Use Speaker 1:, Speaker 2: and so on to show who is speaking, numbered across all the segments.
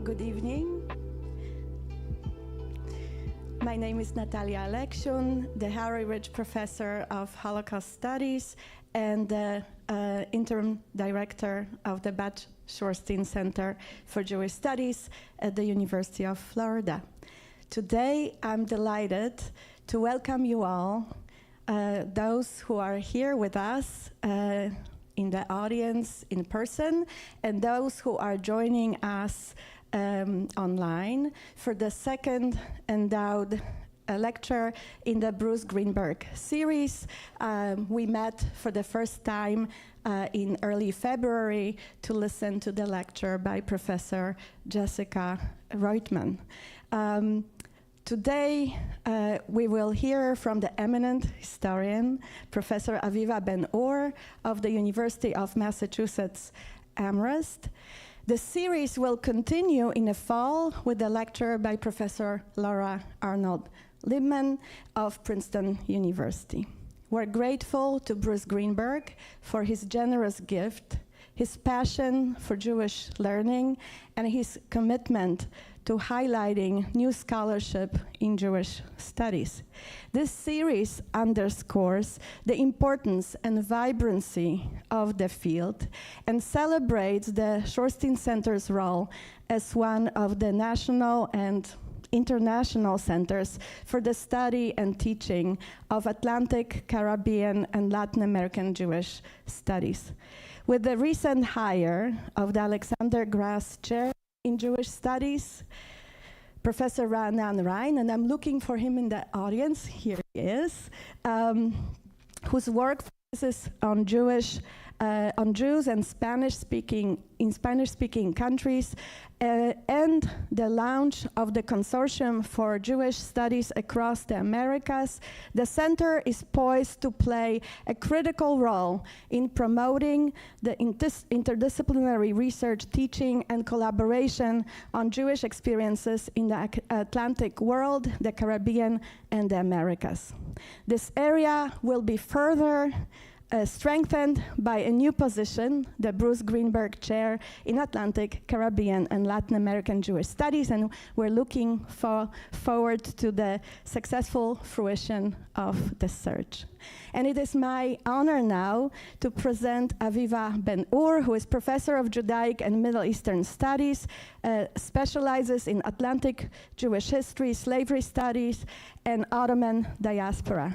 Speaker 1: Good evening. My name is Natalia Aleksiun, the Harry Ridge Professor of Holocaust Studies and the interim director of the Bud Shorenstein Center for Jewish Studies at the University of Florida. Today, I'm delighted to welcome you all, those who are here with us in the audience in person, and those who are joining us online for the second endowed lecture in the Bruce Greenberg series. We met for the first time in early February to listen to the lecture by Professor Jessica Reutemann. Today, we will hear from the eminent historian, Professor Aviva Ben-Ur of the University of Massachusetts Amherst. The series will continue in the fall with a lecture by Professor Laura Arnold-Liebman of Princeton University. We're grateful to Bruce Greenberg for his generous gift, his passion for Jewish learning, and his commitment to highlighting new scholarship in Jewish studies. This series underscores the importance and vibrancy of the field and celebrates the Shorenstein Center's role as one of the national and international centers for the study and teaching of Atlantic, Caribbean, and Latin American Jewish studies. With the recent hire of the Alexander Grass Chair in Jewish Studies, Professor Ra'anan Rein, and I'm looking for him in the audience, here he is, whose work focuses on Jews and Spanish-speaking countries, and the launch of the Consortium for Jewish Studies across the Americas. The center is poised to play a critical role in promoting the interdisciplinary research, teaching, and collaboration on Jewish experiences in the Atlantic world, the Caribbean, and the Americas. This area will be further strengthened by a new position, the Bruce Greenberg Chair in Atlantic, Caribbean, and Latin American Jewish Studies, and we're looking forward to the successful fruition of the search. And it is my honor now to present Aviva Ben-Ur, who is Professor of Judaic and Middle Eastern Studies, specializes in Atlantic Jewish history, slavery studies, and Ottoman diaspora.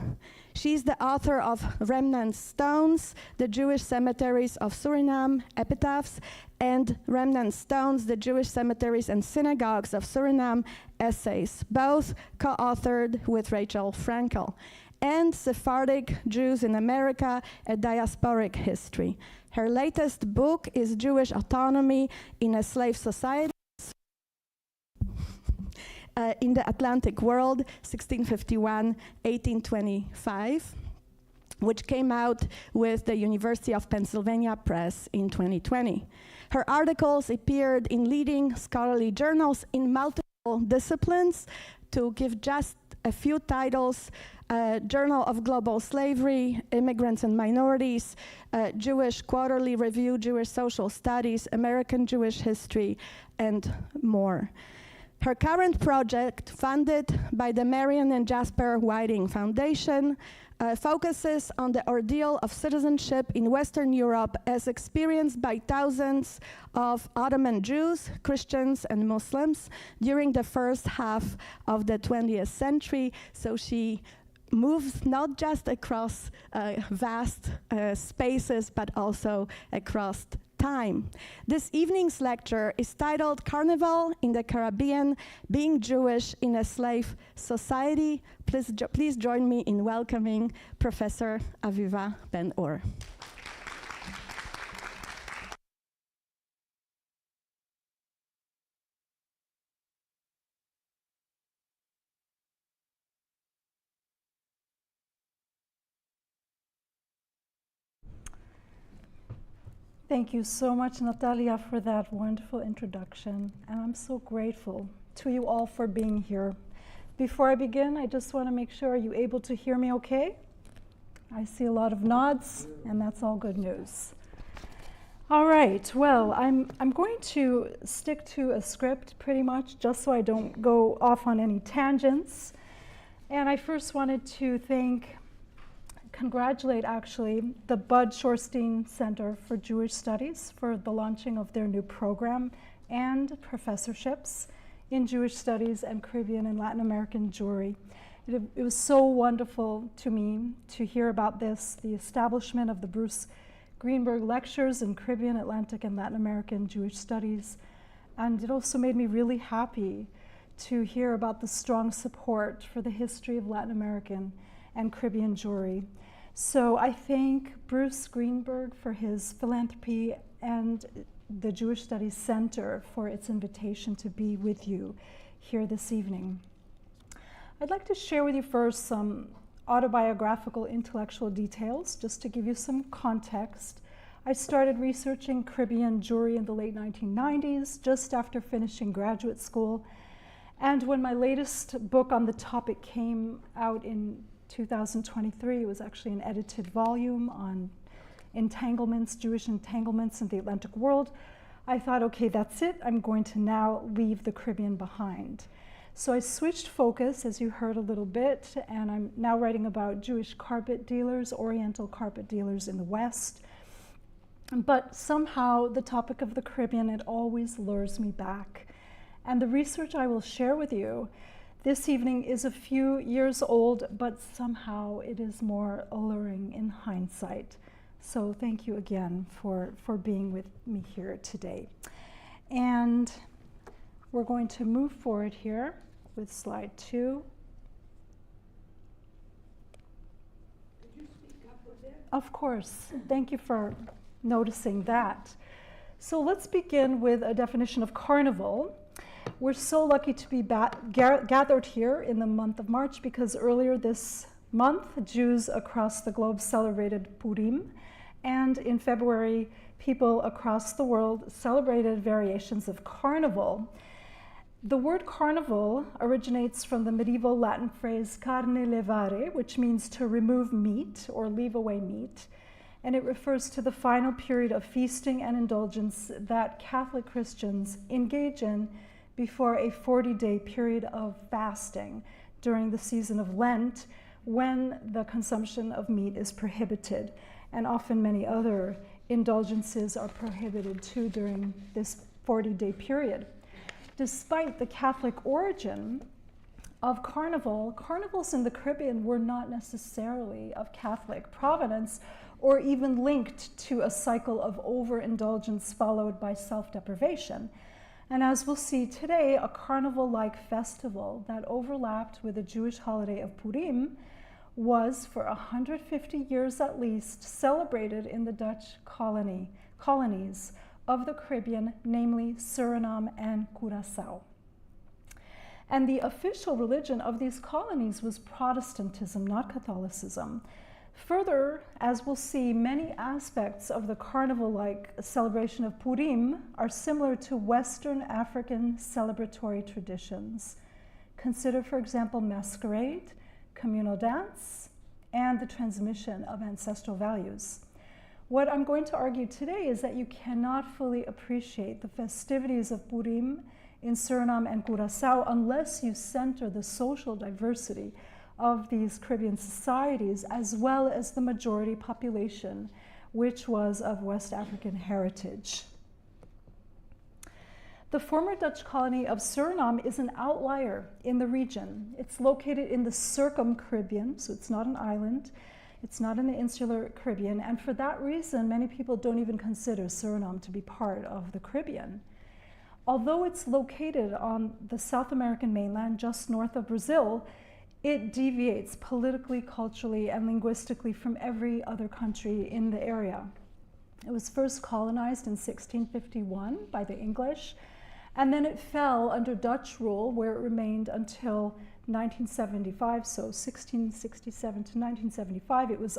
Speaker 1: She's the author of Remnant Stones, the Jewish Cemeteries of Suriname, Epitaphs, and Remnant Stones, the Jewish Cemeteries and Synagogues of Suriname, Essays, both co-authored with Rachel Frankel, and Sephardic Jews in America, a Diasporic History. Her latest book is Jewish Autonomy in a Slave Society in the Atlantic World, 1651-1825, which came out with the University of Pennsylvania Press in 2020. Her articles appeared in leading scholarly journals in multiple disciplines. To give just a few titles: Journal of Global Slavery, Immigrants and Minorities, Jewish Quarterly Review, Jewish Social Studies, American Jewish History, and more. Her current project, funded by the Marion and Jasper Whiting Foundation, focuses on the ordeal of citizenship in Western Europe as experienced by thousands of Ottoman Jews, Christians, and Muslims during the first half of the 20th century. So she moves not just across vast spaces, but also across time. This evening's lecture is titled Carnival in the Caribbean, Being Jewish in a Slave Society. Please join me in welcoming Professor Aviva Ben-Ur.
Speaker 2: Thank you so much, Natalia, for that wonderful introduction. And I'm so grateful to you all for being here. Before I begin, I just want to make sure you're able to hear me okay. I see a lot of nods, and that's all good news. All right, well, I'm going to stick to a script pretty much just so I don't go off on any tangents. And I first wanted to congratulate actually the Bud Shorstein Center for Jewish Studies for the launching of their new program and professorships in Jewish Studies and Caribbean and Latin American Jewry. It was so wonderful to me to hear about this, the establishment of the Bruce Greenberg Lectures in Caribbean, Atlantic, and Latin American Jewish Studies. And it also made me really happy to hear about the strong support for the history of Latin American and Caribbean Jewry. So I thank Bruce Greenberg for his philanthropy and the Jewish Studies Center for its invitation to be with you here this evening. I'd like to share with you first some autobiographical intellectual details, just to give you some context. I started researching Caribbean Jewry in the late 1990s, just after finishing graduate school. And when my latest book on the topic came out in 2023, it was actually an edited volume on entanglements, Jewish entanglements in the Atlantic world. I thought, okay, that's it. I'm going to now leave the Caribbean behind. So I switched focus, as you heard a little bit, and I'm now writing about Jewish carpet dealers, Oriental carpet dealers in the West. But somehow the topic of the Caribbean, it always lures me back. And the research I will share with you this evening is a few years old, but somehow it is more alluring in hindsight. So thank you again for being with me here today. And we're going to move forward here with slide 2.
Speaker 3: Could you speak up a bit?
Speaker 2: Of course. Thank you for noticing that. So let's begin with a definition of carnival. We're so lucky to be gathered here in the month of March because earlier this month, Jews across the globe celebrated Purim, and in February, people across the world celebrated variations of carnival. The word carnival originates from the medieval Latin phrase carne levare, which means to remove meat or leave away meat. And it refers to the final period of feasting and indulgence that Catholic Christians engage in before a 40-day period of fasting during the season of Lent, when the consumption of meat is prohibited. And often many other indulgences are prohibited too during this 40-day period. Despite the Catholic origin of carnival, carnivals in the Caribbean were not necessarily of Catholic provenance or even linked to a cycle of overindulgence followed by self-deprivation. And as we'll see today, a carnival-like festival that overlapped with the Jewish holiday of Purim was, for 150 years at least, celebrated in the Dutch colonies of the Caribbean, namely Suriname and Curaçao. And the official religion of these colonies was Protestantism, not Catholicism. Further, as we'll see, many aspects of the carnival-like celebration of Purim are similar to Western African celebratory traditions. Consider, for example, masquerade, communal dance, and the transmission of ancestral values. What I'm going to argue today is that you cannot fully appreciate the festivities of Purim in Suriname and Curaçao unless you center the social diversity of these Caribbean societies, as well as the majority population, which was of West African heritage. The former Dutch colony of Suriname is an outlier in the region. It's located in the circum-Caribbean, so it's not an island. It's not in the insular Caribbean, and for that reason, many people don't even consider Suriname to be part of the Caribbean. Although it's located on the South American mainland, just north of Brazil, it deviates politically, culturally, and linguistically from every other country in the area. It was first colonized in 1651 by the English, and then it fell under Dutch rule, where it remained until 1975, so 1667 to 1975, it was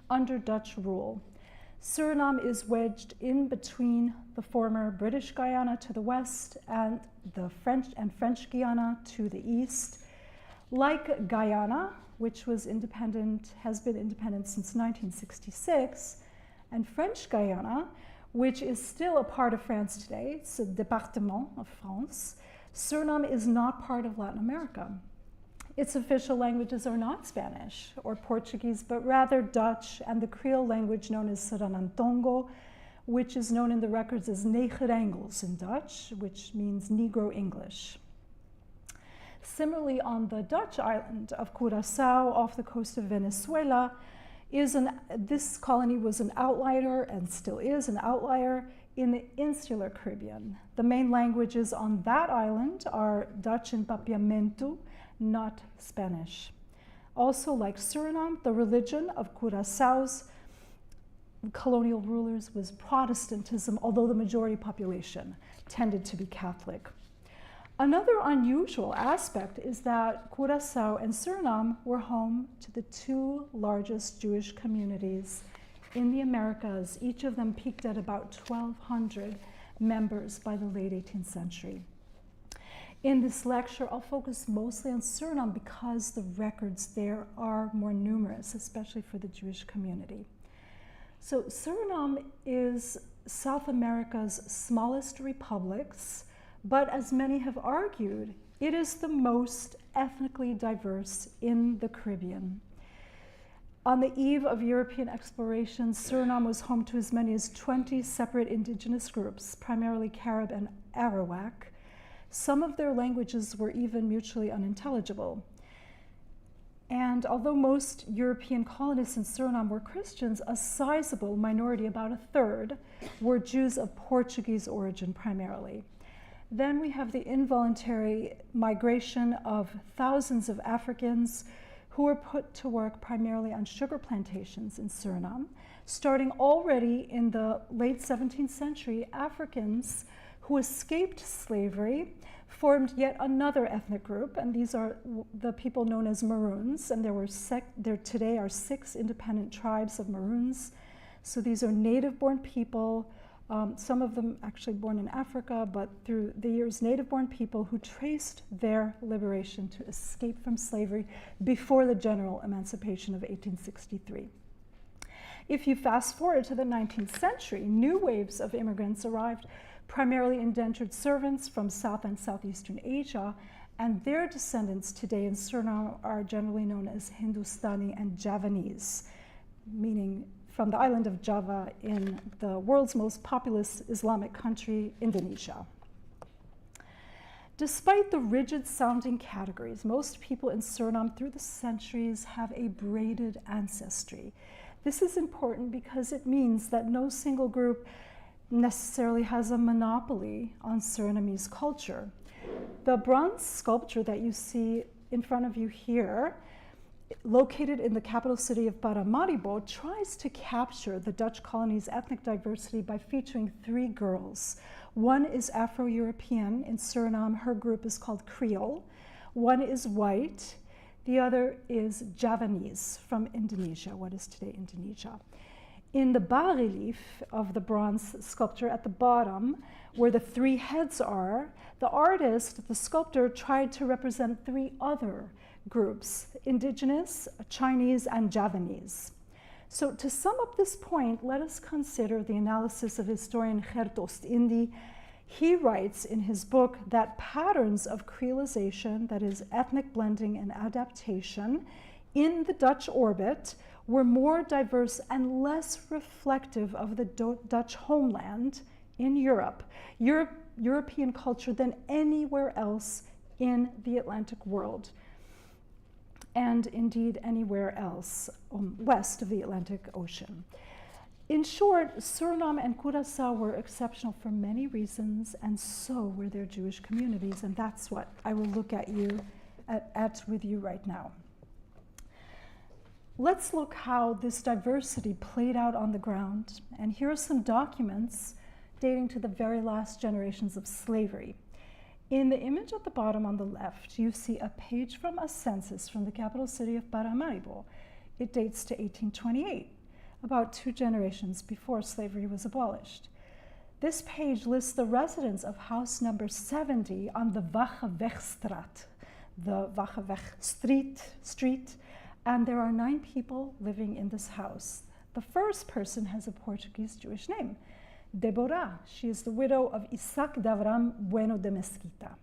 Speaker 2: under Dutch rule. Suriname is wedged in between the former British Guyana to the west and the French Guiana to the east. Like Guyana, which was independent, has been independent since 1966, and French Guyana, which is still a part of France today. It's a département of France. Suriname is not part of Latin America. Its official languages are not Spanish or Portuguese, but rather Dutch and the Creole language known as Seranantongo, which is known in the records as Neger Engels in Dutch, which means Negro English. Similarly, on the Dutch island of Curaçao, off the coast of Venezuela, this colony was an outlier and still is an outlier in the insular Caribbean. The main languages on that island are Dutch and Papiamento, not Spanish. Also, like Suriname, the religion of Curaçao's colonial rulers was Protestantism, although the majority population tended to be Catholic. Another unusual aspect is that Curaçao and Suriname were home to the two largest Jewish communities in the Americas. Each of them peaked at about 1,200 members by the late 18th century. In this lecture, I'll focus mostly on Suriname because the records there are more numerous, especially for the Jewish community. So Suriname is South America's smallest republics, but as many have argued, it is the most ethnically diverse in the Caribbean. On the eve of European exploration, Suriname was home to as many as 20 separate indigenous groups, primarily Carib and Arawak. Some of their languages were even mutually unintelligible. And although most European colonists in Suriname were Christians, a sizable minority, about a third, were Jews of Portuguese origin primarily. Then we have the involuntary migration of thousands of Africans who were put to work primarily on sugar plantations in Suriname. Starting already in the late 17th century, Africans who escaped slavery formed yet another ethnic group, and these are the people known as Maroons, and there today are 6 independent tribes of Maroons. So these are native-born people, some of them actually born in Africa, but through the years, native-born people who traced their liberation to escape from slavery before the general emancipation of 1863. If you fast forward to the 19th century, new waves of immigrants arrived, primarily indentured servants from South and Southeastern Asia, and their descendants today in Suriname are generally known as Hindustani and Javanese, meaning from the island of Java in the world's most populous Islamic country, Indonesia. Despite the rigid-sounding categories, most people in Suriname through the centuries have a braided ancestry. This is important because it means that no single group necessarily has a monopoly on Surinamese culture. The bronze sculpture that you see in front of you here, located in the capital city of Paramaribo, tries to capture the Dutch colony's ethnic diversity by featuring 3 girls. One is Afro-European. In Suriname, her group is called Creole. One is white. The other is Javanese from Indonesia, what is today Indonesia. In the bas-relief of the bronze sculpture at the bottom, where the 3 heads are, the artist, the sculptor, tried to represent 3 other groups, indigenous, Chinese, and Javanese. So to sum up this point, let us consider the analysis of historian Gert Oostindie. He writes in his book that patterns of creolization, that is ethnic blending and adaptation, in the Dutch orbit were more diverse and less reflective of the Dutch homeland in Europe, European culture, than anywhere else in the Atlantic world, and indeed anywhere else west of the Atlantic Ocean. In short, Suriname and Curaçao were exceptional for many reasons, and so were their Jewish communities, and that's what I will look at with you right now. Let's look how this diversity played out on the ground, and here are some documents dating to the very last generations of slavery. In the image at the bottom on the left, you see a page from a census from the capital city of Paramaribo. It dates to 1828, about 2 generations before slavery was abolished. This page lists the residents of house number 70 on the Wagewegstraat, the Wageweg street, and there are 9 people living in this house. The first person has a Portuguese Jewish name. Deborah, she is the widow of Isaac Davram Bueno de Mesquita.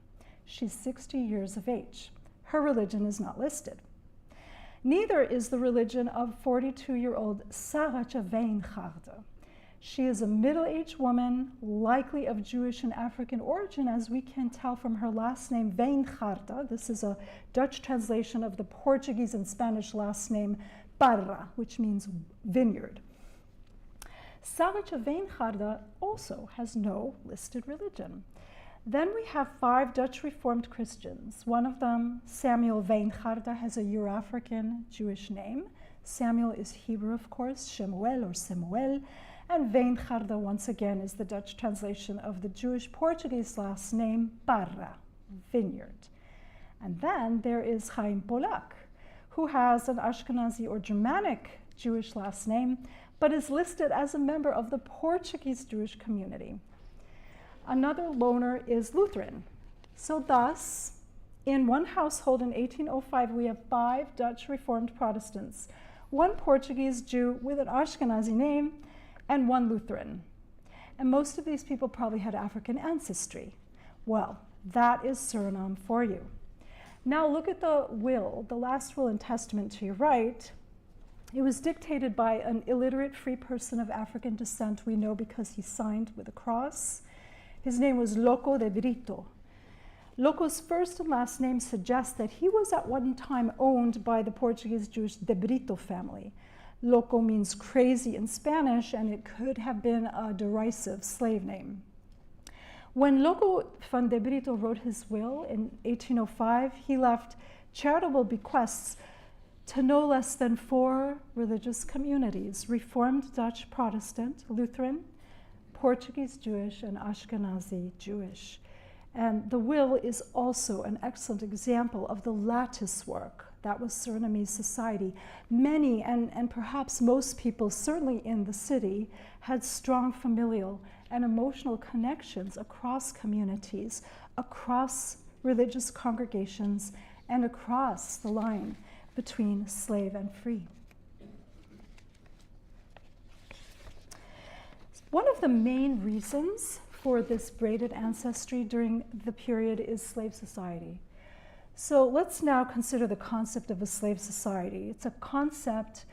Speaker 2: She's 60 years of age. Her religion is not listed. Neither is the religion of 42-year-old Saracha Weingarde. She is a middle-aged woman, likely of Jewish and African origin, as we can tell from her last name, Weingarde. This is a Dutch translation of the Portuguese and Spanish last name, Parra, which means vineyard. Saracha Weingarde also has no listed religion. Then we have 5 Dutch Reformed Christians. One of them, Samuel Weingarde, has a Euro-African Jewish name. Samuel is Hebrew, of course, Shemuel or Semuel. And Weingarde, once again, is the Dutch translation of the Jewish Portuguese last name, Parra, vineyard. And then there is Chaim Polak, who has an Ashkenazi or Germanic Jewish last name, but is listed as a member of the Portuguese Jewish community. Another loner is Lutheran. So thus, in one household in 1805, we have 5 Dutch Reformed Protestants, 1 Portuguese Jew with an Ashkenazi name, and 1 Lutheran. And most of these people probably had African ancestry. Well, that is Suriname for you. Now look at the will, the last will and testament to your right. It was dictated by an illiterate free person of African descent, we know because he signed with a cross. His name was Loco de Brito. Loco's first and last name suggests that he was at one time owned by the Portuguese Jewish de Brito family. Loco means crazy in Spanish, and it could have been a derisive slave name. When Loco van de Brito wrote his will in 1805, he left charitable bequests to no less than 4 religious communities: Reformed Dutch Protestant, Lutheran, Portuguese Jewish, and Ashkenazi Jewish. And the will is also an excellent example of the lattice work that was Surinamese society. Many, and perhaps most people, certainly in the city, had strong familial and emotional connections across communities, across religious congregations, and across the line between slave and free. One of the main reasons for this braided ancestry during the period is slave society. So let's now consider the concept of a slave society. It's a concept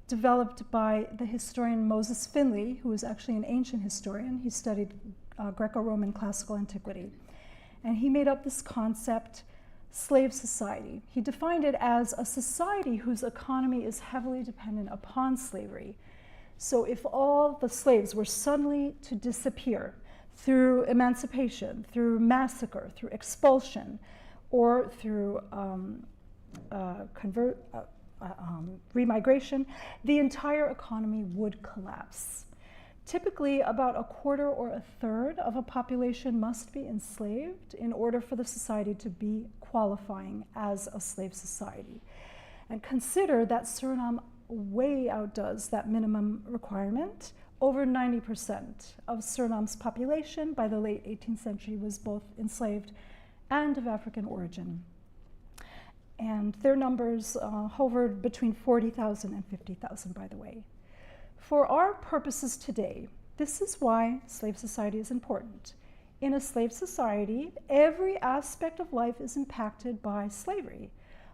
Speaker 2: developed by the historian Moses Finley, who is actually an ancient historian. He studied Greco-Roman classical antiquity. And he made up this concept, slave society. He defined it as a society whose economy is heavily dependent upon slavery. So if all the slaves were suddenly to disappear through emancipation, through massacre, through expulsion, or through remigration, the entire economy would collapse. Typically, about a quarter or a third of a population must be enslaved in order for the society to be qualifying as a slave society. And consider that Suriname way outdoes that minimum requirement. Over 90% of Suriname's population by the late 18th century was both enslaved and of African origin. And their numbers hovered between 40,000 and 50,000, by the way. For our purposes today, this is why slave society is important. In a slave society, every aspect of life is impacted by slavery.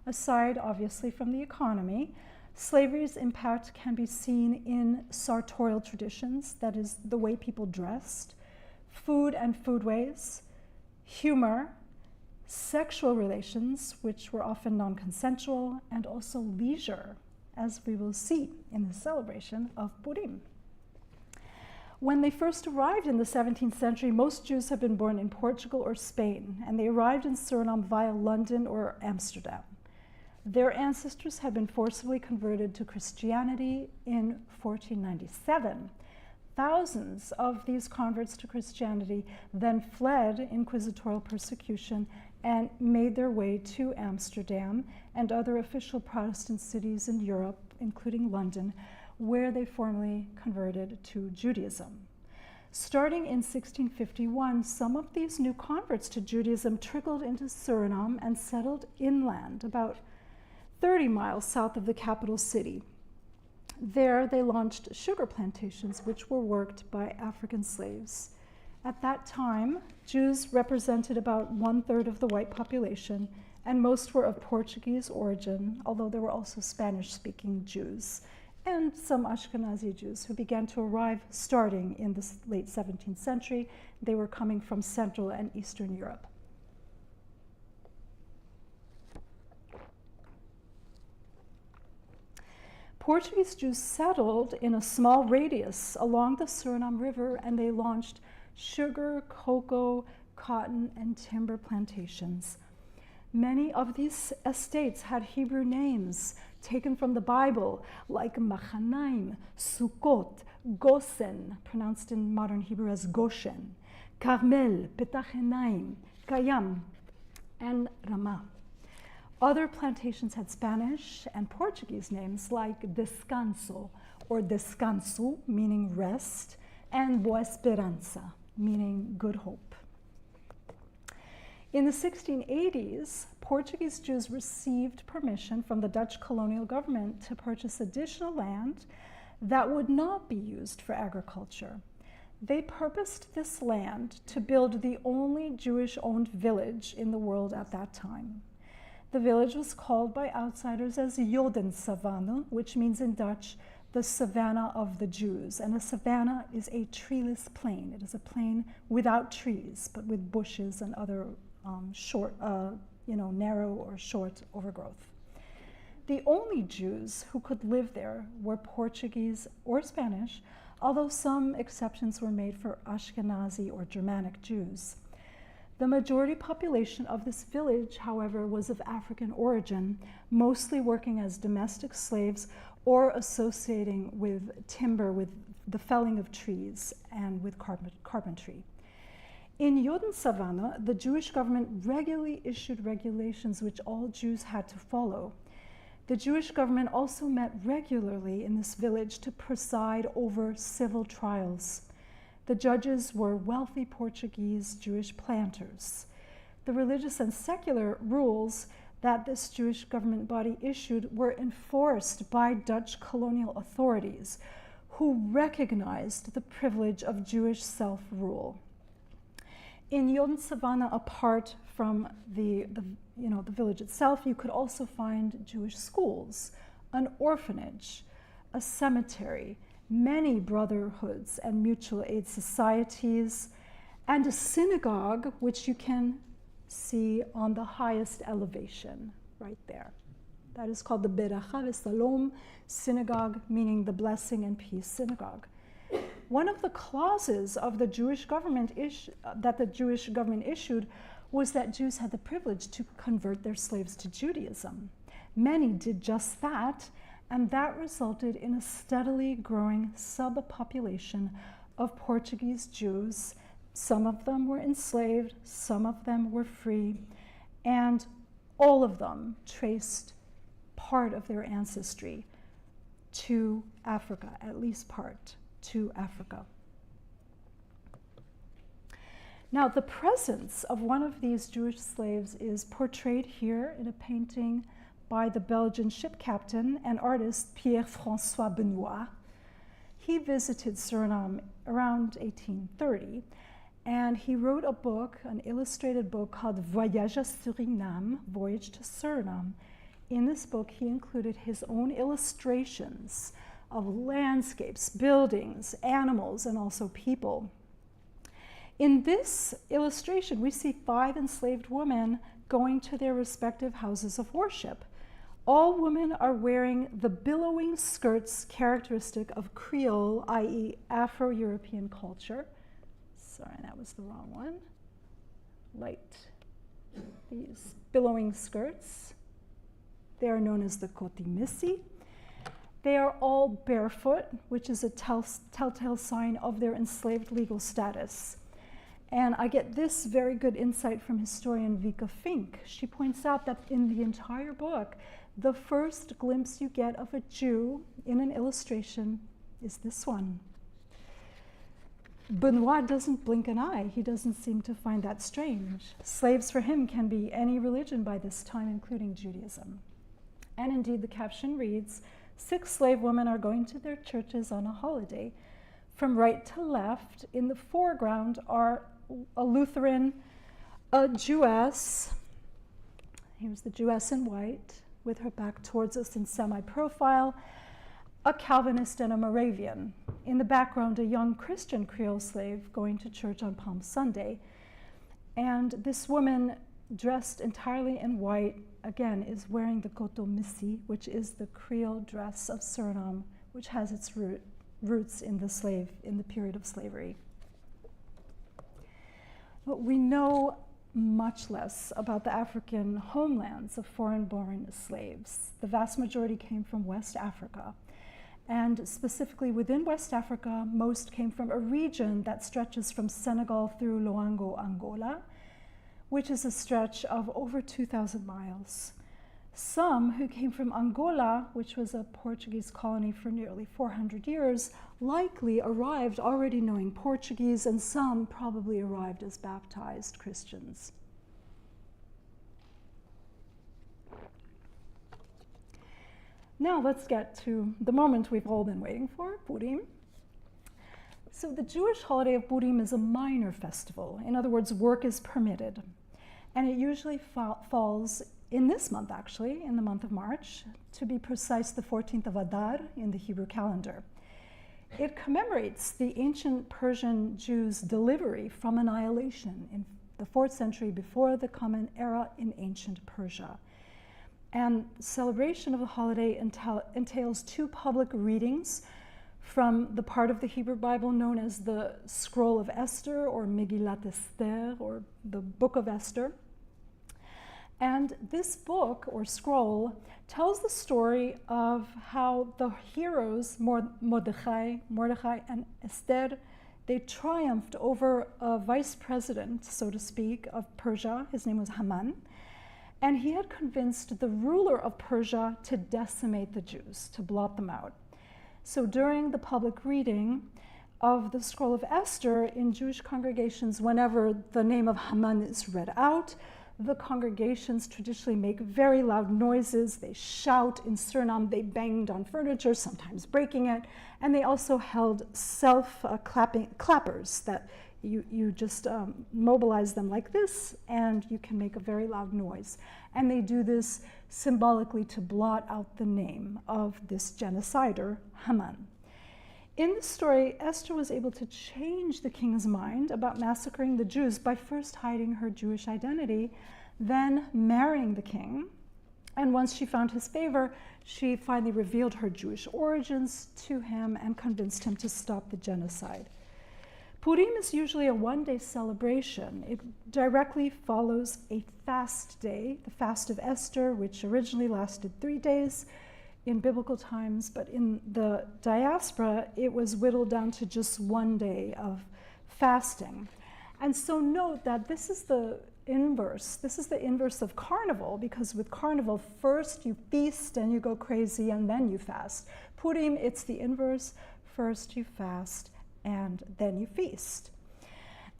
Speaker 2: Aside, obviously, from the economy, slavery's impact can be seen in sartorial traditions, that is, the way people dressed, food and foodways, humor, sexual relations, which were often non-consensual, and also leisure, as we will see in the celebration of Purim. When they first arrived in the 17th century, most Jews had been born in Portugal or Spain, and they arrived in Suriname via London or Amsterdam. Their ancestors had been forcibly converted to Christianity in 1497. Thousands of these converts to Christianity then fled inquisitorial persecution and made their way to Amsterdam and other official Protestant cities in Europe, including London, where they formally converted to Judaism. Starting in 1651, some of these new converts to Judaism trickled into Suriname and settled inland, about 30 miles south of the capital city. there they launched sugar plantations, which were worked by African slaves. At that time, Jews represented about 1/3 of the white population, and most were of Portuguese origin, although there were also Spanish-speaking Jews and some Ashkenazi Jews who began to arrive starting in the late 17th century. They were coming from Central and Eastern Europe. Portuguese Jews settled in a small radius along the Suriname River, and they launched sugar, cocoa, cotton, and timber plantations. Many of these estates had Hebrew names taken from the Bible, like Machanaim, Sukkot, Gosen, pronounced in modern Hebrew as Goshen, Carmel, Petachenaim, Kayam, and Ramah. Other plantations had Spanish and Portuguese names like Descanso, or Descanso, meaning rest, and Boa Esperança, meaning good hope. In the 1680s, Portuguese Jews received permission from the Dutch colonial government to purchase additional land that would not be used for agriculture. They purposed this land to build the only Jewish-owned village in the world at that time. The village was called by outsiders as Jodensavanne, which means in Dutch, the savanna of the Jews. And a savanna is a treeless plain. It is a plain without trees, but with bushes and other narrow or short overgrowth. The only Jews who could live there were Portuguese or Spanish, although some exceptions were made for Ashkenazi or Germanic Jews. The majority population of this village, however, was of African origin, mostly working as domestic slaves or associating with timber, with the felling of trees, and with carpentry. In Jodensavanne, the Jewish government regularly issued regulations which all Jews had to follow. The Jewish government also met regularly in this village to preside over civil trials. The judges were wealthy Portuguese Jewish planters. The religious and secular rules that this Jewish government body issued were enforced by Dutch colonial authorities, who recognized the privilege of Jewish self-rule. In Jodensavanne, apart from the village itself, you could also find Jewish schools, an orphanage, a cemetery, many brotherhoods and mutual aid societies, and a synagogue, which you can see on the highest elevation right there. That is called the Beracha V'Salom synagogue, meaning the blessing and peace synagogue. One of the clauses of the Jewish government that the Jewish government issued was that Jews had the privilege to convert their slaves to Judaism. Many did just that, and that resulted in a steadily growing subpopulation of Portuguese Jews. Some of them were enslaved, some of them were free, and all of them traced part of their ancestry to Africa, at least part to Africa. Now, the presence of one of these Jewish slaves is portrayed here in a painting by the Belgian ship captain and artist Pierre-François Ben-Ur. He visited Suriname around 1830, and he wrote a book, an illustrated book called Voyage à Suriname, Voyage to Suriname. In this book, he included his own illustrations of landscapes, buildings, animals, and also people. In this illustration, we see 5 enslaved women going to their respective houses of worship. All women are wearing the billowing skirts characteristic of Creole, i.e. Afro-European culture. Sorry, that was the wrong one. These billowing skirts. They are known as the kotimisi. They are all barefoot, which is a telltale sign of their enslaved legal status. And I get this very good insight from historian Vika Fink. She points out that in the entire book, the first glimpse you get of a Jew in an illustration is this one. Ben-Ur doesn't blink an eye. He doesn't seem to find that strange. Slaves for him can be any religion by this time, including Judaism. And indeed, the caption reads, 6 slave women are going to their churches on a holiday. From right to left, in the foreground are a Lutheran, a Jewess. Here's the Jewess in white, with her back towards us in semi-profile, a Calvinist and a Moravian. In the background, a young Christian Creole slave going to church on Palm Sunday. And this woman, dressed entirely in white, again, is wearing the kotomisi, which is the Creole dress of Suriname, which has its roots in the period of slavery. But we know much less about the African homelands of foreign-born slaves. The vast majority came from West Africa. And specifically within West Africa, most came from a region that stretches from Senegal through Loango, Angola, which is a stretch of over 2,000 miles. Some who came from Angola, which was a Portuguese colony for nearly 400 years, likely arrived already knowing Portuguese, and some probably arrived as baptized Christians. Now let's get to the moment we've all been waiting for, Purim. So the Jewish holiday of Purim is a minor festival. In other words, work is permitted. And it usually falls in this month, actually, in the month of March, to be precise, the 14th of Adar in the Hebrew calendar. It commemorates the ancient Persian Jews' delivery from annihilation in the 4th century before the Common Era in ancient Persia. And celebration of the holiday entails 2 public readings from the part of the Hebrew Bible known as the Scroll of Esther, or Megillat Esther, or the Book of Esther. And this book, or scroll, tells the story of how the heroes, Mordechai and Esther, they triumphed over a vice president, so to speak, of Persia. His name was Haman. And he had convinced the ruler of Persia to decimate the Jews, to blot them out. So during the public reading of the Scroll of Esther in Jewish congregations, whenever the name of Haman is read out, the congregations traditionally make very loud noises. They shout. In Suriname, they banged on furniture, sometimes breaking it. And they also held clappers that you just mobilize them like this, and you can make a very loud noise. And they do this symbolically to blot out the name of this genocider, Haman. In the story, Esther was able to change the king's mind about massacring the Jews by first hiding her Jewish identity, then marrying the king. And once she found his favor, she finally revealed her Jewish origins to him and convinced him to stop the genocide. Purim is usually a one-day celebration. It directly follows a fast day, the fast of Esther, which originally lasted 3 days in biblical times, but in the diaspora, it was whittled down to just 1 day of fasting. And so note that this is the inverse. This is the inverse of Carnival, because with Carnival, first you feast and you go crazy and then you fast. Purim, it's the inverse. First you fast and then you feast.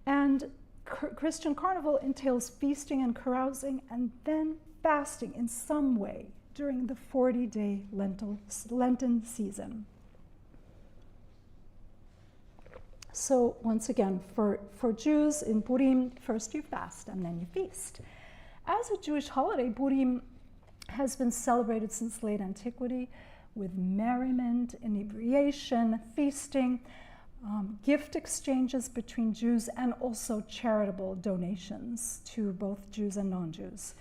Speaker 2: And Christian Carnival entails feasting and carousing and then fasting in some way during the 40-day Lenten season. So once again, for Jews in Purim, first you fast and then you feast. As a Jewish holiday, Purim has been celebrated since late antiquity with merriment, inebriation, feasting, gift exchanges between Jews, and also charitable donations to both Jews and non-Jews.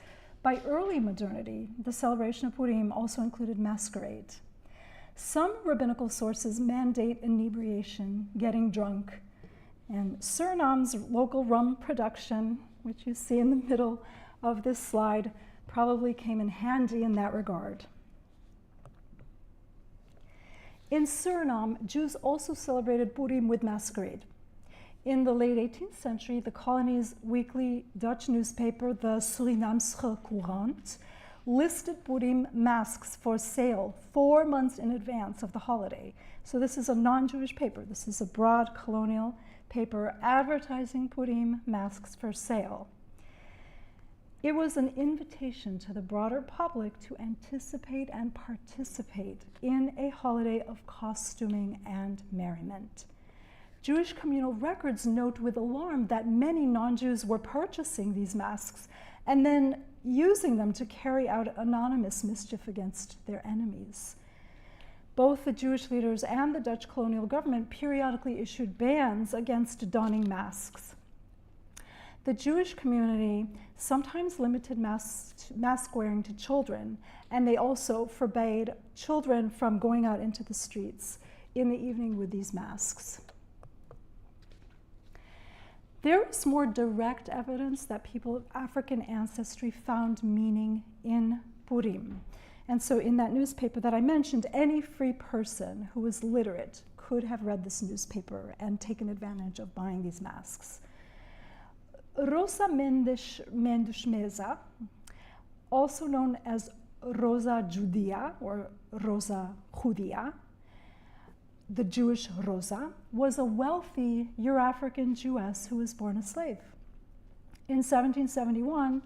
Speaker 2: By early modernity, the celebration of Purim also included masquerade. Some rabbinical sources mandate inebriation, getting drunk, and Suriname's local rum production, which you see in the middle of this slide, probably came in handy in that regard. In Suriname, Jews also celebrated Purim with masquerade. In the late 18th century, the colony's weekly Dutch newspaper, the Surinaamse Courant, listed Purim masks for sale 4 months in advance of the holiday. So this is a non-Jewish paper. This is a broad colonial paper advertising Purim masks for sale. It was an invitation to the broader public to anticipate and participate in a holiday of costuming and merriment. Jewish communal records note with alarm that many non-Jews were purchasing these masks and then using them to carry out anonymous mischief against their enemies. Both the Jewish leaders and the Dutch colonial government periodically issued bans against donning masks. The Jewish community sometimes limited mask wearing to children, and they also forbade children from going out into the streets in the evening with these masks. There is more direct evidence that people of African ancestry found meaning in Purim. And so in that newspaper that I mentioned, any free person who was literate could have read this newspaper and taken advantage of buying these masks. Rosa Mendes Meza, also known as Rosa Judia or Rosa Judia, the Jewish Rosa, was a wealthy Euro-African Jewess who was born a slave. In 1771,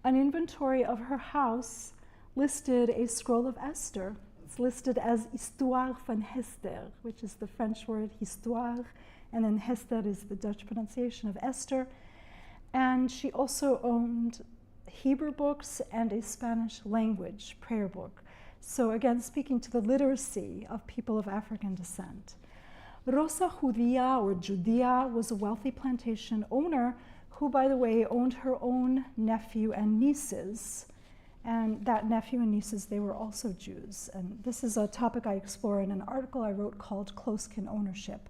Speaker 2: an inventory of her house listed a scroll of Esther. It's listed as Histoire van Hester, which is the French word histoire, and then Hester is the Dutch pronunciation of Esther. And she also owned Hebrew books and a Spanish language prayer book. So again, speaking to the literacy of people of African descent. Rosa Judia or Judea was a wealthy plantation owner who, by the way, owned her own nephew and nieces. And that nephew and nieces, they were also Jews. And this is a topic I explore in an article I wrote called Close Kin Ownership,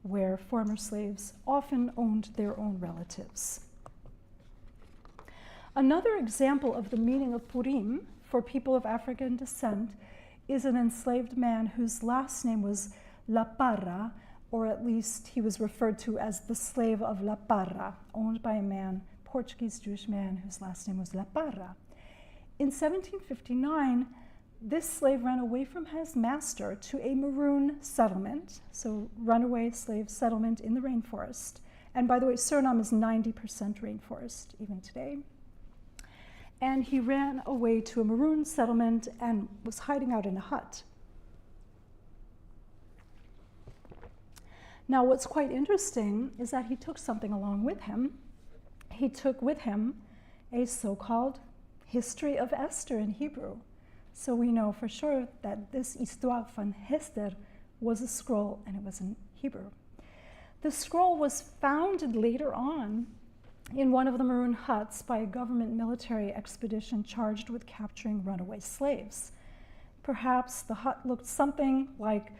Speaker 2: where former slaves often owned their own relatives. Another example of the meaning of Purim for people of African descent is an enslaved man whose last name was La Parra, or at least he was referred to as the slave of La Parra, owned by a man, Portuguese Jewish man, whose last name was La Parra. In 1759, this slave ran away from his master to a maroon settlement, so runaway slave settlement in the rainforest. And by the way, Suriname is 90% rainforest even today. And he ran away to a maroon settlement and was hiding out in a hut. Now, what's quite interesting is that he took something along with him. He took with him a so-called history of Esther in Hebrew. So we know for sure that this Histoire van Hester was a scroll, and it was in Hebrew. The scroll was found later on in one of the maroon huts by a government military expedition charged with capturing runaway slaves. Perhaps the hut looked something like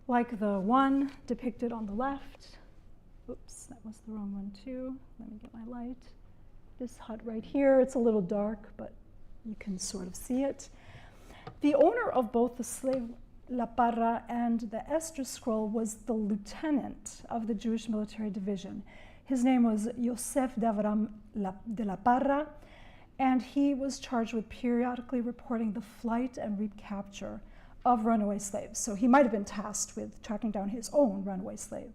Speaker 2: the one depicted on the left. Oops, that was the wrong one too. Let me get my light. This hut right here, it's a little dark, but you can sort of see it. The owner of both the slave La Parra and the Esther scroll was the lieutenant of the Jewish military division. His name was Yosef d'Avram de La Parra, and he was charged with periodically reporting the flight and recapture of runaway slaves. So he might have been tasked with tracking down his own runaway slave.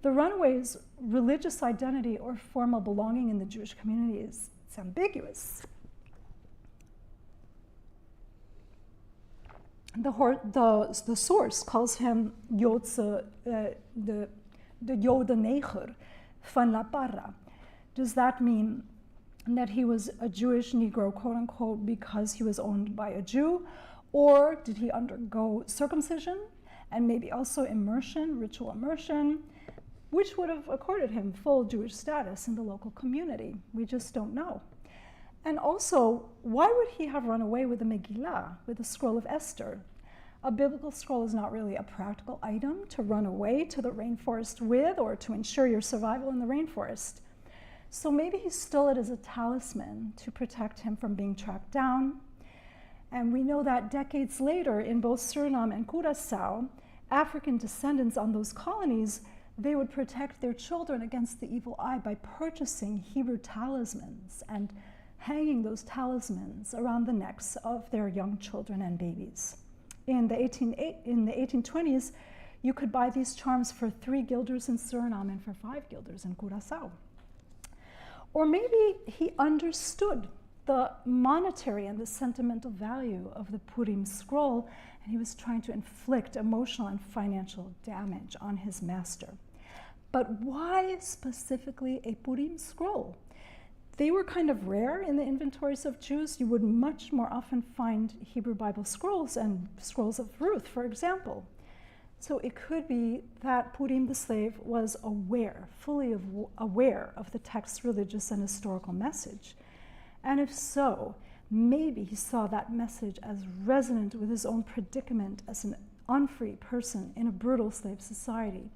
Speaker 2: The runaway's religious identity or formal belonging in the Jewish community is ambiguous. The source calls him Joodse, the Jode Neger van La Parra. Does that mean that he was a Jewish Negro, quote unquote, because he was owned by a Jew? Or did he undergo circumcision and maybe also immersion, ritual immersion, which would have accorded him full Jewish status in the local community? We just don't know. And also, why would he have run away with the Megillah, with the scroll of Esther? A biblical scroll is not really a practical item to run away to the rainforest with or to ensure your survival in the rainforest. So maybe he stole it as a talisman to protect him from being tracked down. And we know that decades later, in both Suriname and Curaçao, African descendants on those colonies, they would protect their children against the evil eye by purchasing Hebrew talismans and hanging those talismans around the necks of their young children and babies. In the 1820s, you could buy these charms for 3 guilders in Suriname and for 5 guilders in Curaçao. Or maybe he understood the monetary and the sentimental value of the Purim scroll, and he was trying to inflict emotional and financial damage on his master. But why specifically a Purim scroll? They were kind of rare in the inventories of Jews. You would much more often find Hebrew Bible scrolls and scrolls of Ruth, for example. So it could be that Purim the slave was fully aware of the text's religious and historical message. And if so, maybe he saw that message as resonant with his own predicament as an unfree person in a brutal slave society.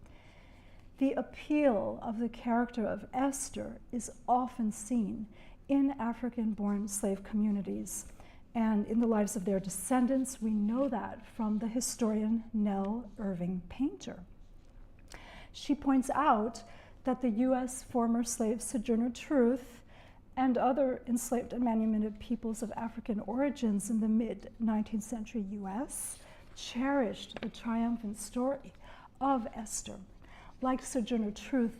Speaker 2: The appeal of the character of Esther is often seen in African-born slave communities and in the lives of their descendants. We know that from the historian Nell Irving Painter. She points out that the U.S. former slave Sojourner Truth and other enslaved and manumitted peoples of African origins in the mid-19th century U.S. cherished the triumphant story of Esther. Like Sojourner Truth,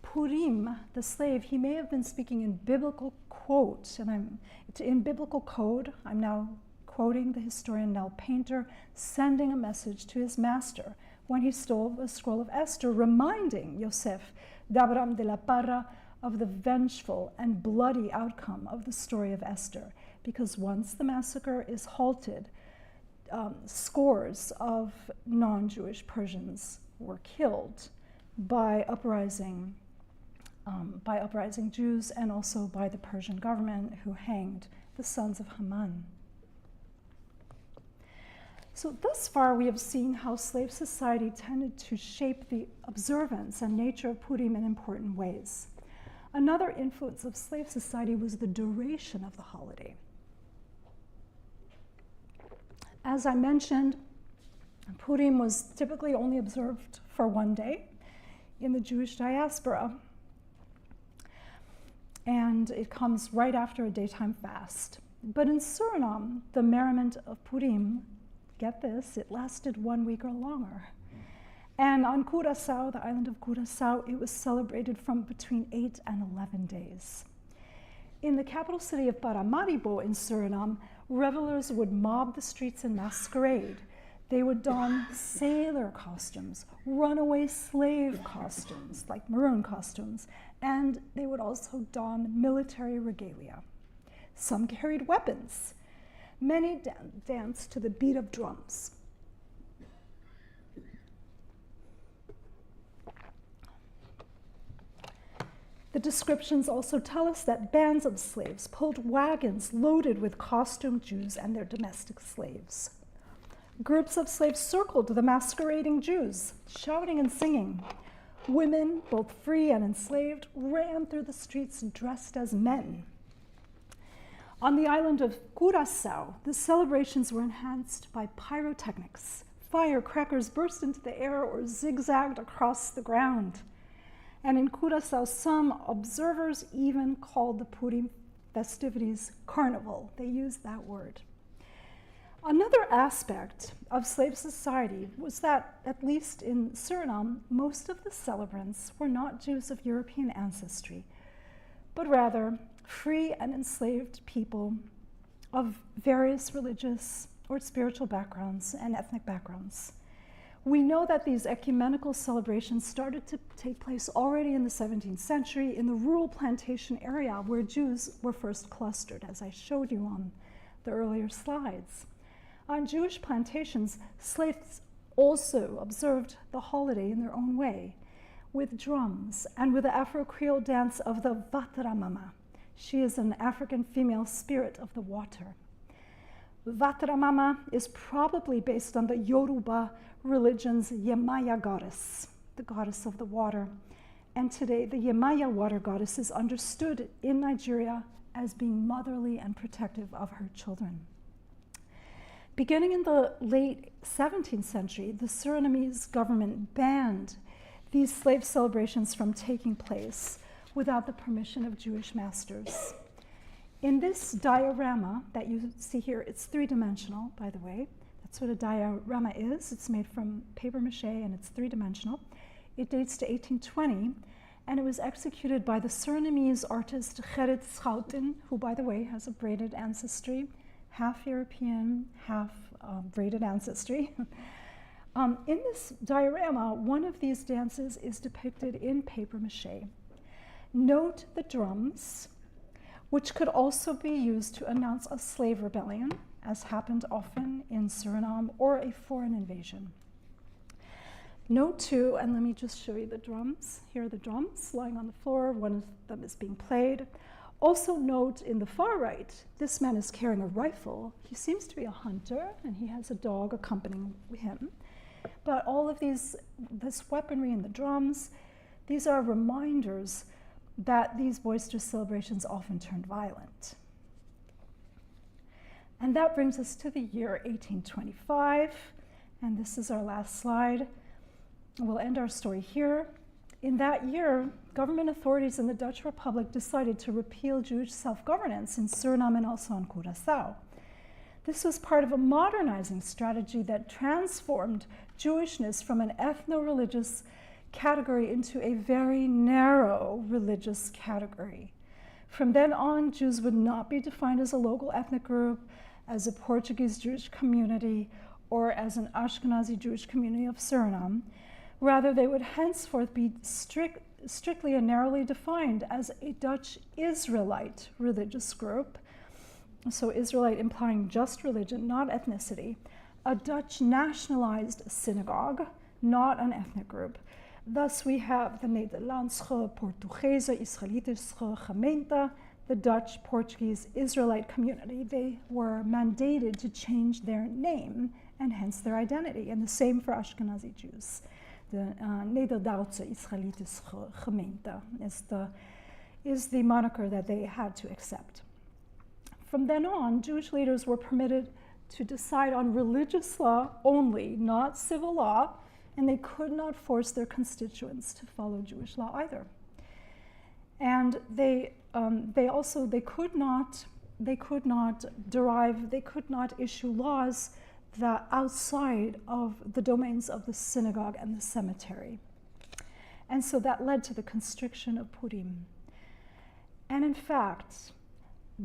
Speaker 2: Purim, the slave, he may have been speaking in biblical quote, and in biblical code. I'm now quoting the historian Nell Painter, sending a message to his master when he stole the scroll of Esther, reminding Yosef d'Abram de la Parra of the vengeful and bloody outcome of the story of Esther. Because once the massacre is halted, scores of non-Jewish Persians were killed by uprising Jews and also by the Persian government, who hanged the sons of Haman. So thus far we have seen how slave society tended to shape the observance and nature of Purim in important ways. Another influence of slave society was the duration of the holiday. As I mentioned, Purim was typically only observed for one day in the Jewish diaspora, and it comes right after a daytime fast. But in Suriname, the merriment of Purim, get this, it lasted 1 week or longer. And on Curaçao, the island of Curaçao, it was celebrated from between 8 and 11 days. In the capital city of Paramaribo in Suriname, revelers would mob the streets in masquerade. They would don sailor costumes, runaway slave costumes, like maroon costumes, and they would also don military regalia. Some carried weapons. Many danced to the beat of drums. The descriptions also tell us that bands of slaves pulled wagons loaded with costumed Jews and their domestic slaves. Groups of slaves circled the masquerading Jews, shouting and singing. Women, both free and enslaved, ran through the streets dressed as men. On the island of Curaçao, the celebrations were enhanced by pyrotechnics. Firecrackers burst into the air or zigzagged across the ground. And in Curaçao, some observers even called the Purim festivities Carnival. They used that word. Another aspect of slave society was that, at least in Suriname, most of the celebrants were not Jews of European ancestry, but rather free and enslaved people of various religious or spiritual backgrounds and ethnic backgrounds. We know that these ecumenical celebrations started to take place already in the 17th century in the rural plantation area where Jews were first clustered, as I showed you on the earlier slides. On Jewish plantations, slaves also observed the holiday in their own way, with drums and with the Afro-Creole dance of the Vatramama. She is an African female spirit of the water. Vatramama is probably based on the Yoruba religion's Yemaya goddess, the goddess of the water. And today, the Yemaya water goddess is understood in Nigeria as being motherly and protective of her children. Beginning in the late 17th century, the Surinamese government banned these slave celebrations from taking place without the permission of Jewish masters. In this diorama that you see here, it's three-dimensional, by the way. That's what a diorama is. It's made from paper mache and it's three-dimensional. It dates to 1820, and it was executed by the Surinamese artist Gerrit Schouten, who, by the way, has a braided ancestry, half European, half braided ancestry. In this diorama, one of these dances is depicted in paper mache. Note the drums, which could also be used to announce a slave rebellion, as happened often in Suriname, or a foreign invasion. Note too, and let me just show you the drums. Here are the drums lying on the floor. One of them is being played. Also note in the far right, this man is carrying a rifle. He seems to be a hunter, and he has a dog accompanying him. But all of this weaponry and the drums, these are reminders that these boisterous celebrations often turned violent. And that brings us to the year 1825, and this is our last slide. We'll end our story here. In that year, government authorities in the Dutch Republic decided to repeal Jewish self-governance in Suriname and also on Curaçao. This was part of a modernizing strategy that transformed Jewishness from an ethno-religious category into a very narrow religious category. From then on, Jews would not be defined as a local ethnic group, as a Portuguese Jewish community, or as an Ashkenazi Jewish community of Suriname. Rather, they would henceforth be strictly and narrowly defined as a Dutch Israelite religious group. So Israelite implying just religion, not ethnicity. A Dutch nationalized synagogue, not an ethnic group. Thus, we have the Nederlandsche, Portugese, Israëlitische gemeente, the Dutch, Portuguese, Israelite community. They were mandated to change their name and hence their identity, and the same for Ashkenazi Jews. The Nederduitse Israëlitische gemeente is the moniker that they had to accept. From then on, Jewish leaders were permitted to decide on religious law only, not civil law, and they could not force their constituents to follow Jewish law either. And they could not issue laws that outside of the domains of the synagogue and the cemetery. And so that led to the constriction of Purim. And in fact,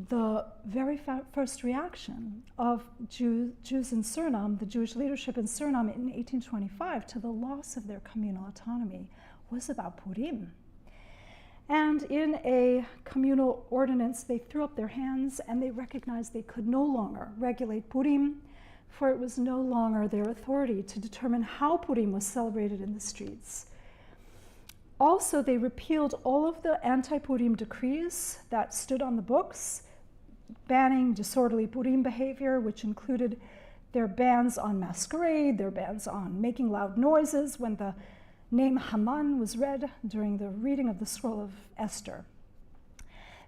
Speaker 2: the very first reaction of Jews in Suriname, the Jewish leadership in Suriname in 1825 to the loss of their communal autonomy was about Purim. And in a communal ordinance, they threw up their hands and they recognized they could no longer regulate Purim, for it was no longer their authority to determine how Purim was celebrated in the streets. Also, they repealed all of the anti-Purim decrees that stood on the books, banning disorderly Purim behavior, which included their bans on masquerade, their bans on making loud noises when the name Haman was read during the reading of the scroll of Esther.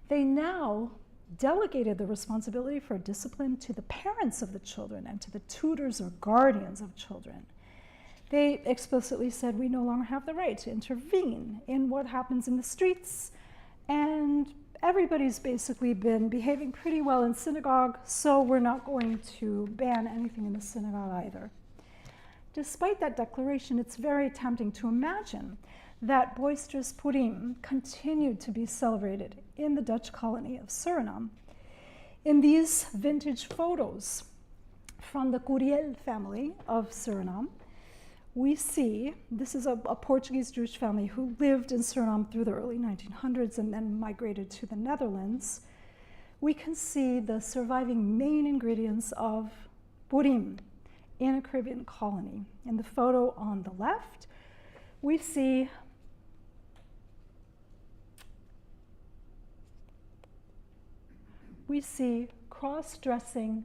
Speaker 2: They now delegated the responsibility for discipline to the parents of the children and to the tutors or guardians of children. They explicitly said we no longer have the right to intervene in what happens in the streets, and everybody's basically been behaving pretty well in synagogue, so we're not going to ban anything in the synagogue either. Despite that declaration, it's very tempting to imagine that boisterous Purim continued to be celebrated in the Dutch colony of Suriname. In these vintage photos from the Curiel family of Suriname, we see, this is a Portuguese Jewish family who lived in Suriname through the early 1900s and then migrated to the Netherlands. We can see the surviving main ingredients of Purim in a Caribbean colony. In the photo on the left, we see cross-dressing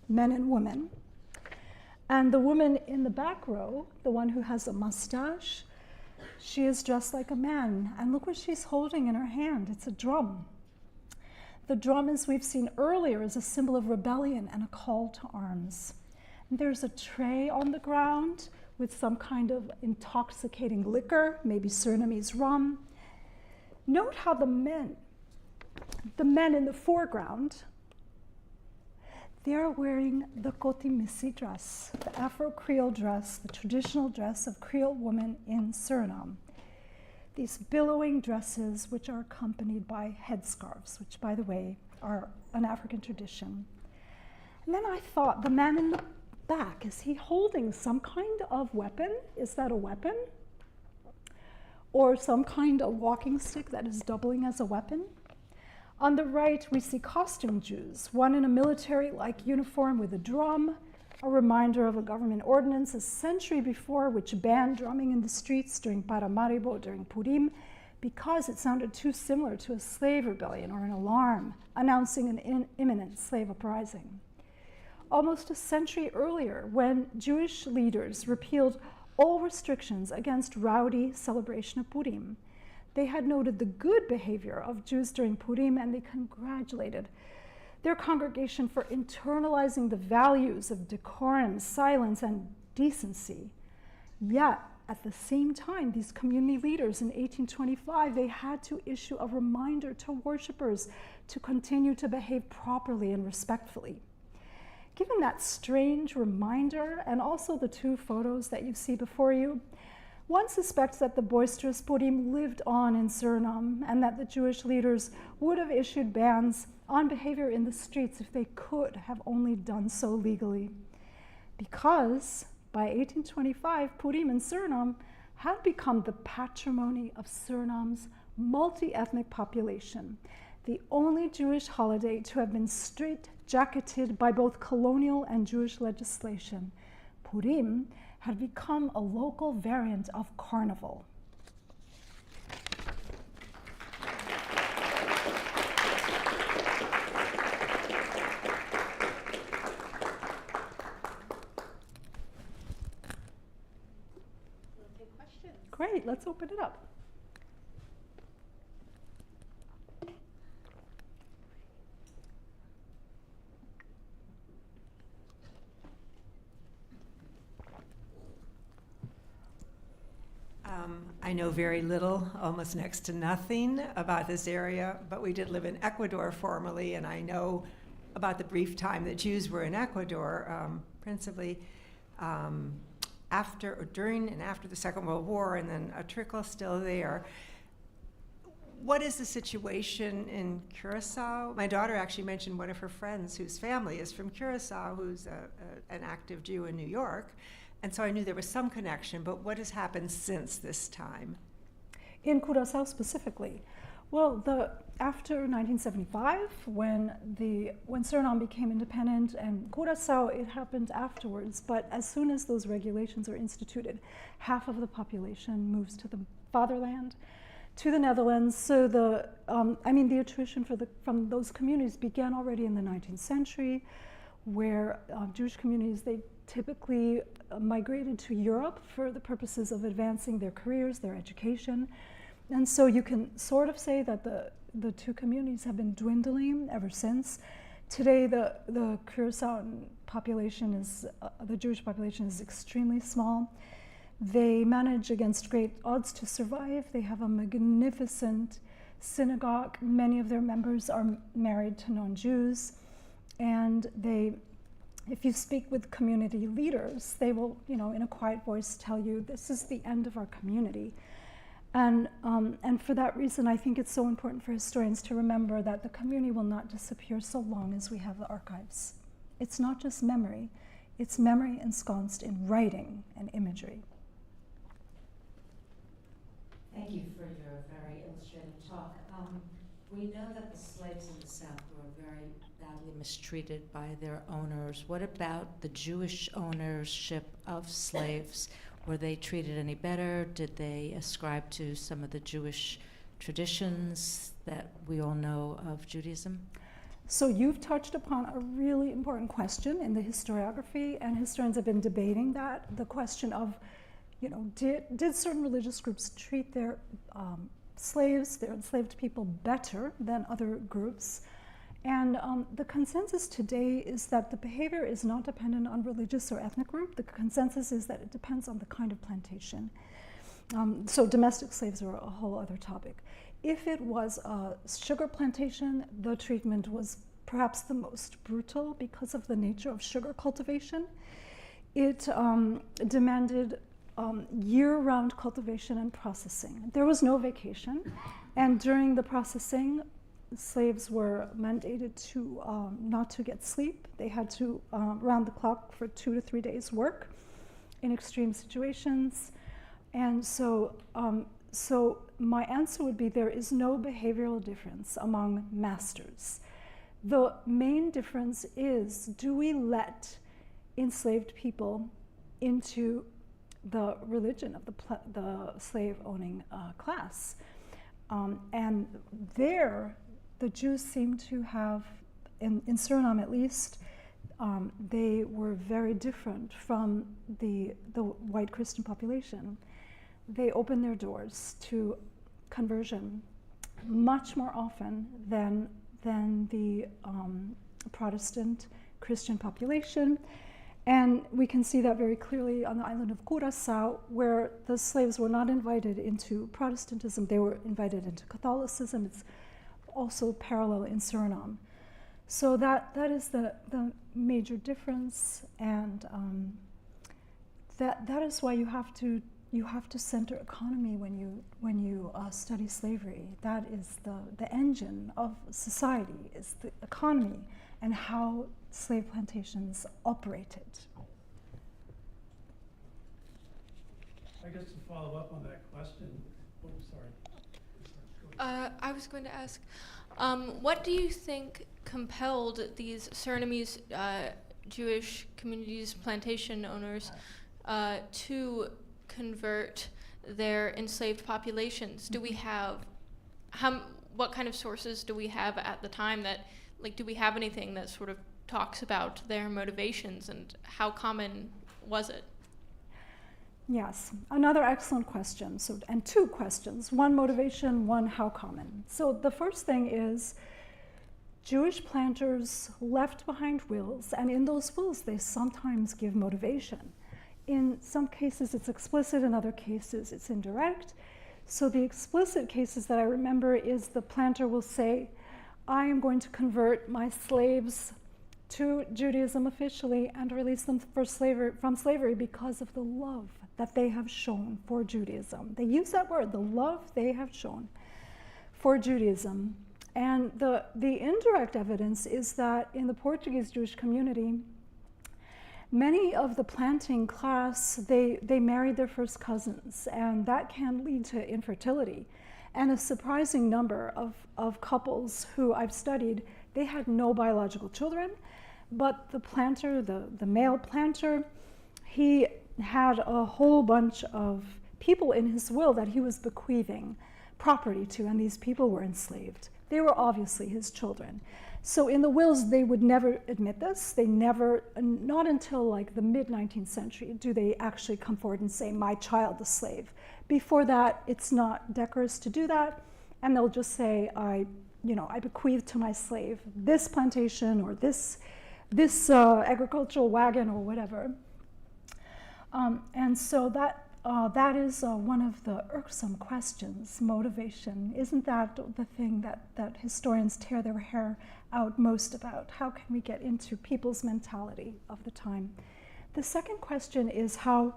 Speaker 2: men and women. And the woman in the back row, the one who has a mustache, she is dressed like a man. And look what she's holding in her hand. It's a drum. The drum, as we've seen earlier, is a symbol of rebellion and a call to arms. And there's a tray on the ground with some kind of intoxicating liquor, maybe Surinamese rum. Note how the men in the foreground, they're wearing the kotimisi dress, the Afro-Creole dress, the traditional dress of Creole women in Suriname. these billowing dresses which are accompanied by headscarves, which, by the way, are an African tradition. And then I thought, the man in the back, is he holding some kind of weapon? Is that a weapon? Or some kind of walking stick that is doubling as a weapon? On the right, we see costume Jews, one in a military-like uniform with a drum, a reminder of a government ordinance a century before which banned drumming in the streets during Paramaribo, during Purim, because it sounded too similar to a slave rebellion or an alarm announcing an imminent slave uprising. Almost a century earlier, when Jewish leaders repealed all restrictions against rowdy celebration of Purim, they had noted the good behavior of Jews during Purim, and they congratulated their congregation for internalizing the values of decorum, silence, and decency. Yet, at the same time, these community leaders in 1825, they had to issue a reminder to worshipers to continue to behave properly and respectfully. Given that strange reminder, and also the two photos that you see before you, one suspects that the boisterous Purim lived on in Suriname, and that the Jewish leaders would have issued bans on behavior in the streets if they could have only done so legally. Because by 1825, Purim in Suriname had become the patrimony of Suriname's multi-ethnic population, the only Jewish holiday to have been straight-jacketed by both colonial and Jewish legislation. Purim had become a local variant of Carnival.
Speaker 4: We'll take questions.
Speaker 2: Great, let's open it up.
Speaker 4: I know very little, almost next to nothing about this area, but we did live in Ecuador formerly, and I know about the brief time that Jews were in Ecuador, principally after, or during and after the Second World War, and then a trickle still there. What is the situation in Curaçao? My daughter actually mentioned one of her friends whose family is from Curaçao, who's an active Jew in New York. And so I knew there was some connection, but what has happened since this time?
Speaker 2: In Curaçao specifically? Well, after 1975, when Suriname became independent, and Curaçao, it happened afterwards, but as soon as those regulations are instituted, half of the population moves to the fatherland, to the Netherlands. So the attrition from those communities began already in the 19th century, where Jewish communities, they typically migrated to Europe for the purposes of advancing their careers, their education. And so you can sort of say that the two communities have been dwindling ever since. Today, the Curaçaoan population the Jewish population is extremely small. They manage against great odds to survive. They have a magnificent synagogue. Many of their members are married to non-Jews. And if you speak with community leaders, they will, in a quiet voice tell you, this is the end of our community. And for that reason, I think it's so important for historians to remember that the community will not disappear so long as we have the archives. It's not just memory, it's memory ensconced in writing and imagery.
Speaker 5: Thank you for your very illustrative talk. We know that the slaves in the South were very badly mistreated by their owners. What about the Jewish ownership of slaves? Were they treated any better? Did they ascribe to some of the Jewish traditions that we all know of Judaism?
Speaker 2: So you've touched upon a really important question in the historiography, and historians have been debating that, the question of, did certain religious groups treat their slaves, their enslaved people, better than other groups? And the consensus today is that the behavior is not dependent on religious or ethnic group. The consensus is that it depends on the kind of plantation. So domestic slaves are a whole other topic. If it was a sugar plantation, the treatment was perhaps the most brutal because of the nature of sugar cultivation. It demanded year-round cultivation and processing. There was no vacation, and during the processing, slaves were mandated to not to get sleep. They had to round the clock for 2 to 3 days work in extreme situations. And so my answer would be there is no behavioral difference among masters. The main difference is, do we let enslaved people into the religion of the slave-owning class? And there, the Jews seem to have, in Suriname at least, they were very different from the white Christian population. They opened their doors to conversion much more often than the Protestant Christian population. And we can see that very clearly on the island of Curaçao, where the slaves were not invited into Protestantism, they were invited into Catholicism. It's also parallel in Suriname. So that is the major difference, and that is why you have to center economy when you study slavery. That is the engine of society, is the economy and how slave plantations operated.
Speaker 6: I guess to follow up on that question, oh, sorry.
Speaker 7: I was going to ask, what do you think compelled these Surinamese Jewish communities, plantation owners, to convert their enslaved populations? Do we have, what kind of sources do we have at the time that, like, do we have anything that sort of talks about their motivations, and how common was it?
Speaker 2: Yes, another excellent question. So, and two questions, one motivation, one how common. So the first thing is, Jewish planters left behind wills, and in those wills they sometimes give motivation. In some cases it's explicit, in other cases it's indirect. So the explicit cases that I remember is the planter will say, I am going to convert my slaves to Judaism officially and release them from slavery because of the love that they have shown for Judaism. They use that word, the love they have shown for Judaism. And the indirect evidence is that in the Portuguese Jewish community, many of the planting class, they married their first cousins, and that can lead to infertility. And a surprising number of couples who I've studied, they had no biological children, but the planter, the male planter, he had a whole bunch of people in his will that he was bequeathing property to, and these people were enslaved. They were obviously his children. So in the wills, they would never admit this. They never, not until like the mid-19th century, do they actually come forward and say, my child, the slave. Before that, it's not decorous to do that, and they'll just say, I bequeath to my slave this plantation or this agricultural wagon or whatever. And so that is one of the irksome questions, motivation. Isn't that the thing that historians tear their hair out most about? How can we get into people's mentality of the time? The second question is how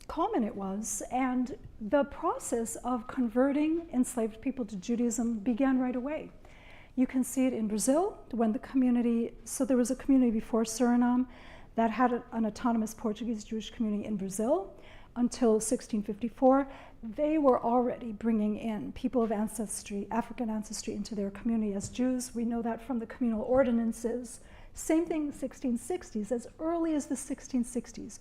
Speaker 2: common it was, and the process of converting enslaved people to Judaism began right away. You can see it in Brazil, when the community, so there was a community before Suriname that had an autonomous Portuguese Jewish community in Brazil until 1654. They were already bringing in people of ancestry, African ancestry, into their community as Jews. We know that from the communal ordinances. Same thing in the 1660s, as early as the 1660s.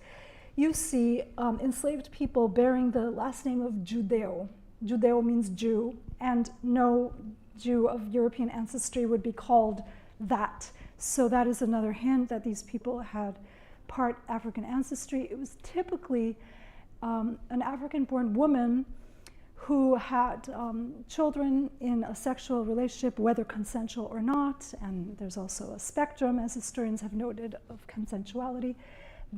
Speaker 2: You see enslaved people bearing the last name of Judeo. Judeo means Jew, and no Jew of European ancestry would be called that. So that is another hint that these people had part African ancestry. It was typically an African-born woman who had children in a sexual relationship, whether consensual or not, and there's also a spectrum, as historians have noted, of consensuality.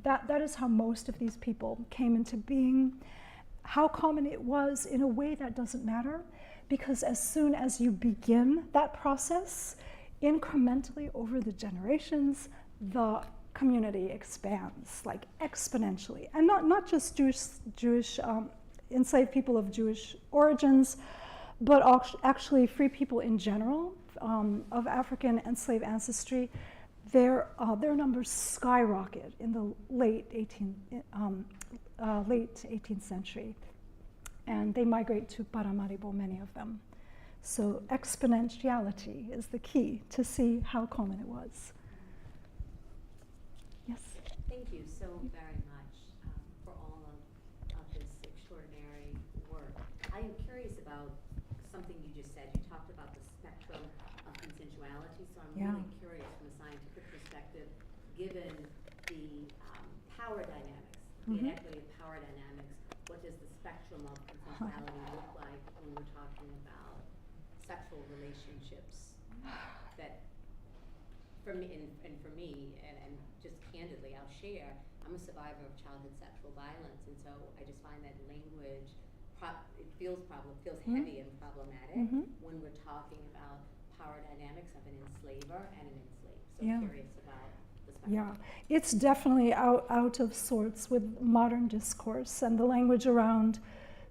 Speaker 2: That is how most of these people came into being. How common it was, in a way that doesn't matter, because as soon as you begin that process, incrementally over the generations, the community expands like exponentially, and not just Jewish enslaved people of Jewish origins, but actually free people in general of African enslaved ancestry. Their numbers skyrocket in the late 18th century, and they migrate to Paramaribo, many of them. So exponentiality is the key to see how common it was. Yes?
Speaker 8: Thank you so very much for all of this extraordinary work. I am curious about something you just said. You talked about the spectrum of consensuality, so I'm really curious from a scientific perspective, given the power dynamics, the inequity of power dynamics, what does the spectrum of consensuality look like when we're talking about sexual relationships that, for me, and for me, and just candidly, I'll share, I'm a survivor of childhood sexual violence, and so I just find that language, it feels heavy and problematic when we're talking about power dynamics of an enslaver and an enslaved. So I'm curious about the spectrum.
Speaker 2: Yeah, it's definitely out of sorts with modern discourse, and the language around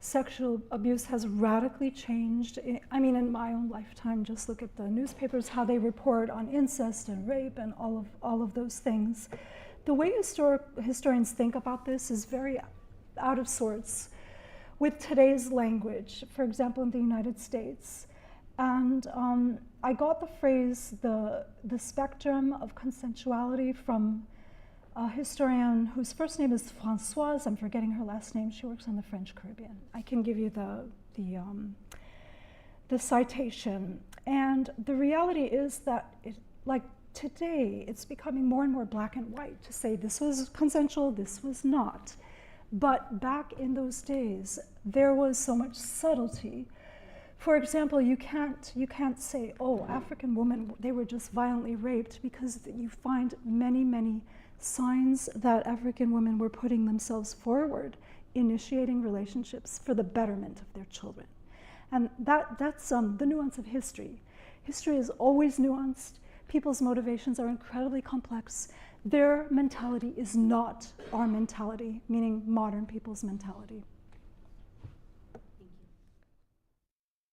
Speaker 2: sexual abuse has radically changed. I mean, in my own lifetime, just look at the newspapers, how they report on incest and rape and all of those things. The way historians think about this is very out of sorts with today's language, for example, in the United States. And I got the phrase, the spectrum of consensuality, from a historian whose first name is Françoise. I'm forgetting her last name. She works on the French Caribbean. I can give you the citation. And the reality is that, like today, it's becoming more and more black and white to say this was consensual, this was not. But back in those days, there was so much subtlety. For example, you can't say, oh, African women, they were just violently raped, because you find many signs that African women were putting themselves forward, initiating relationships for the betterment of their children. And that's the nuance of history. History is always nuanced. People's motivations are incredibly complex. Their mentality is not our mentality, meaning modern people's mentality.